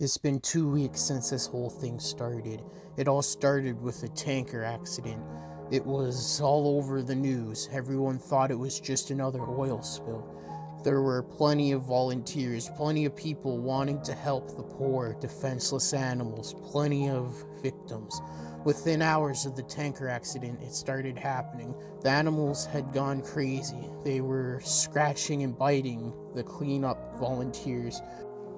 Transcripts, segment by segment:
It's been 2 weeks since this whole thing started. It all started with a tanker accident. It was all over the news. Everyone thought it was just another oil spill. There were plenty of volunteers, plenty of people wanting to help the poor, defenseless animals, plenty of victims. Within hours of the tanker accident, it started happening. The animals had gone crazy. They were scratching and biting the cleanup volunteers.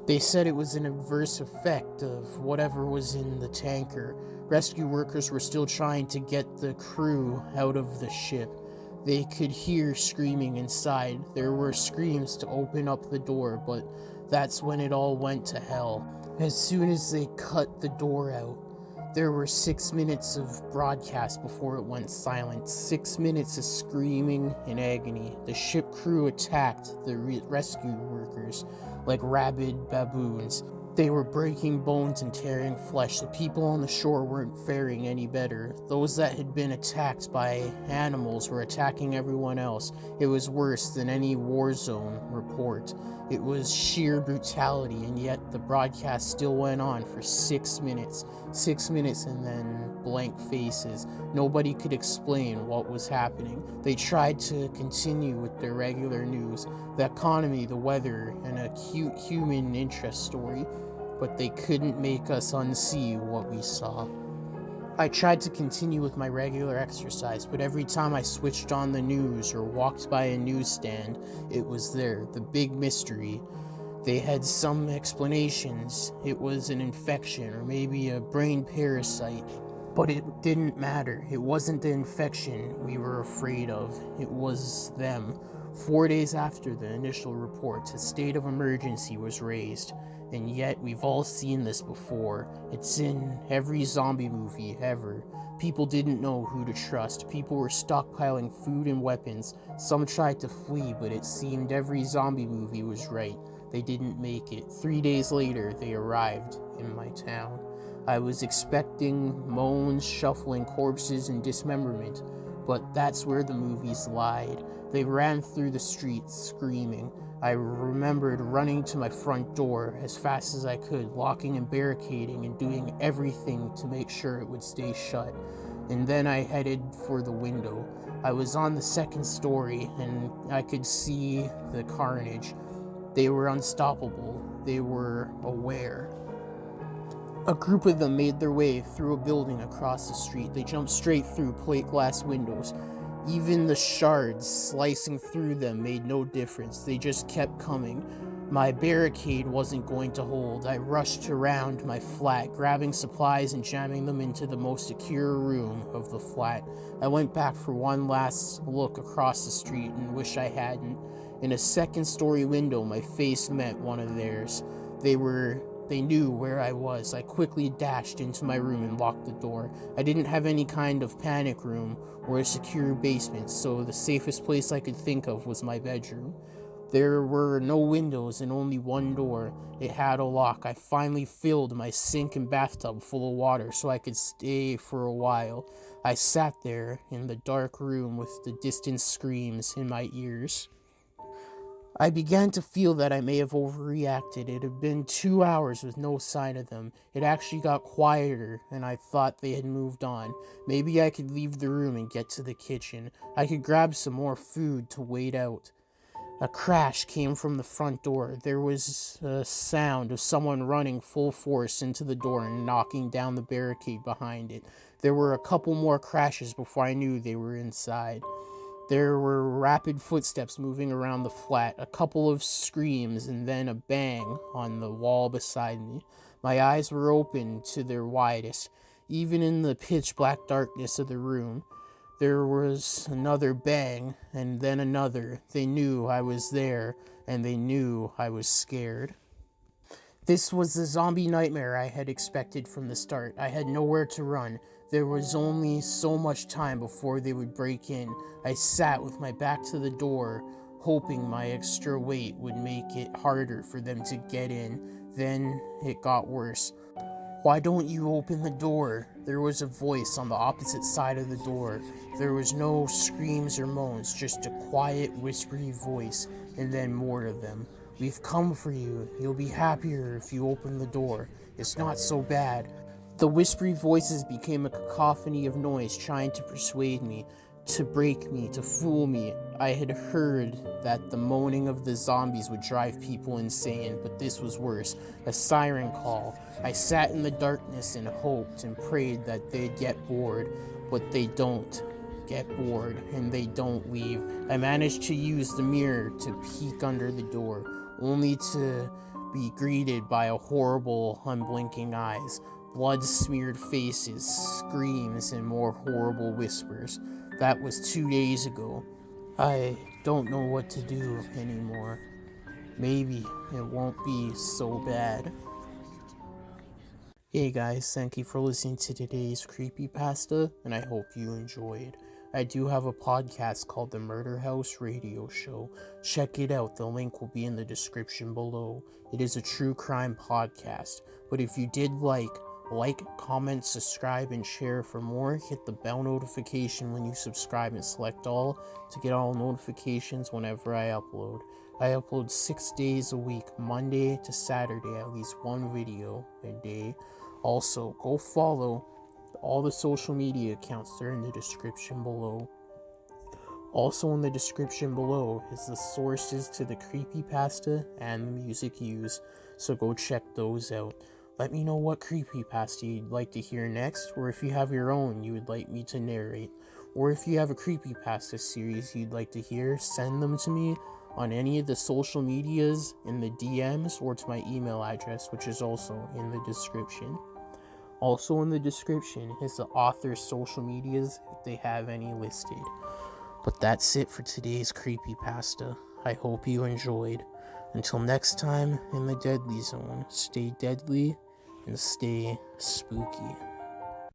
They said it was an adverse effect of whatever was in the tanker. Rescue workers were still trying to get the crew out of the ship. They could hear screaming inside. There were screams to open up the door, but that's when it all went to hell. As soon as they cut the door out, there were 6 minutes of broadcast before it went silent. 6 minutes of screaming and agony. The ship crew attacked the rescue workers like rabid baboons. They were breaking bones and tearing flesh. The people on the shore weren't faring any better. Those that had been attacked by animals were attacking everyone else. It was worse than any war zone report. It was sheer brutality, and yet the broadcast still went on for 6 minutes. 6 minutes and then blank faces. Nobody could explain what was happening. They tried to continue with their regular news, the economy, the weather, and a cute human interest story, but they couldn't make us unsee what we saw. I tried to continue with my regular exercise, but every time I switched on the news or walked by a newsstand, it was there, the big mystery. They had some explanations. It was an infection or maybe a brain parasite. But it didn't matter. It wasn't the infection we were afraid of. It was them. 4 days after the initial report, a state of emergency was raised. And yet we've all seen this before. It's in every zombie movie ever. People didn't know who to trust. People were stockpiling food and weapons. Some tried to flee, but it seemed every zombie movie was right. They didn't make it. 3 days later, they arrived in my town. I was expecting moans, shuffling corpses, and dismemberment, but that's where the movies lied. They ran through the streets, screaming. I remembered running to my front door as fast as I could, locking and barricading and doing everything to make sure it would stay shut. And then I headed for the window. I was on the second story, and I could see the carnage. They were unstoppable. They were aware. A group of them made their way through a building across the street. They jumped straight through plate glass windows. Even the shards slicing through them made no difference. They just kept coming. My barricade wasn't going to hold. I rushed around my flat, grabbing supplies and jamming them into the most secure room of the flat. I went back for one last look across the street and wish I hadn't. In a second-story window, my face met one of theirs. They knew where I was. I quickly dashed into my room and locked the door. I didn't have any kind of panic room or a secure basement, so the safest place I could think of was my bedroom. There were no windows and only one door. It had a lock. I finally filled my sink and bathtub full of water so I could stay for a while. I sat there in the dark room with the distant screams in my ears. I began to feel that I may have overreacted. It had been 2 hours with no sign of them. It actually got quieter, and I thought they had moved on. Maybe I could leave the room and get to the kitchen. I could grab some more food to wait out. A crash came from the front door. There was a sound of someone running full force into the door and knocking down the barricade behind it. There were a couple more crashes before I knew they were inside. There were rapid footsteps moving around the flat, a couple of screams, and then a bang on the wall beside me. My eyes were open to their widest. Even in the pitch-black darkness of the room, there was another bang, and then another. They knew I was there, and they knew I was scared. This was the zombie nightmare I had expected from the start. I had nowhere to run. There was only so much time before they would break in. I sat with my back to the door, hoping my extra weight would make it harder for them to get in. Then it got worse. "Why don't you open the door?" There was a voice on the opposite side of the door. There was no screams or moans, just a quiet, whispery voice, and then more of them. We've come for you. You'll be happier if you open the door. It's not so bad. The whispery voices became a cacophony of noise trying to persuade me, to break me, to fool me. I had heard that the moaning of the zombies would drive people insane, but this was worse. A siren call. I sat in the darkness and hoped and prayed that they'd get bored, but they don't get bored and they don't leave. I managed to use the mirror to peek under the door, only to be greeted by a horrible, unblinking eyes, blood-smeared faces, screams, and more horrible whispers. That was 2 days ago. I don't know what to do anymore. Maybe it won't be so bad. Hey guys, thank you for listening to today's Creepypasta, and I hope you enjoyed. I do have a podcast called The Murder House Radio Show. Check it out, the link will be in the description below. It is a true crime podcast, but if you did like, comment, subscribe, and share for more. Hit the bell notification when you subscribe and select all to get all notifications whenever I upload. I upload 6 days a week, Monday to Saturday, at least one video a day. Also, go follow all the social media accounts. They're in the description below. Also in the description below is the sources to the creepypasta and the music used, so go check those out. Let me know what creepypasta you'd like to hear next, or if you have your own you would like me to narrate. Or if you have a creepypasta series you'd like to hear, send them to me on any of the social medias, in the DMs, or to my email address, which is also in the description. Also in the description is the author's social medias if they have any listed. But that's it for today's creepypasta. I hope you enjoyed. Until next time in the Deadly Zone, stay deadly and stay spooky.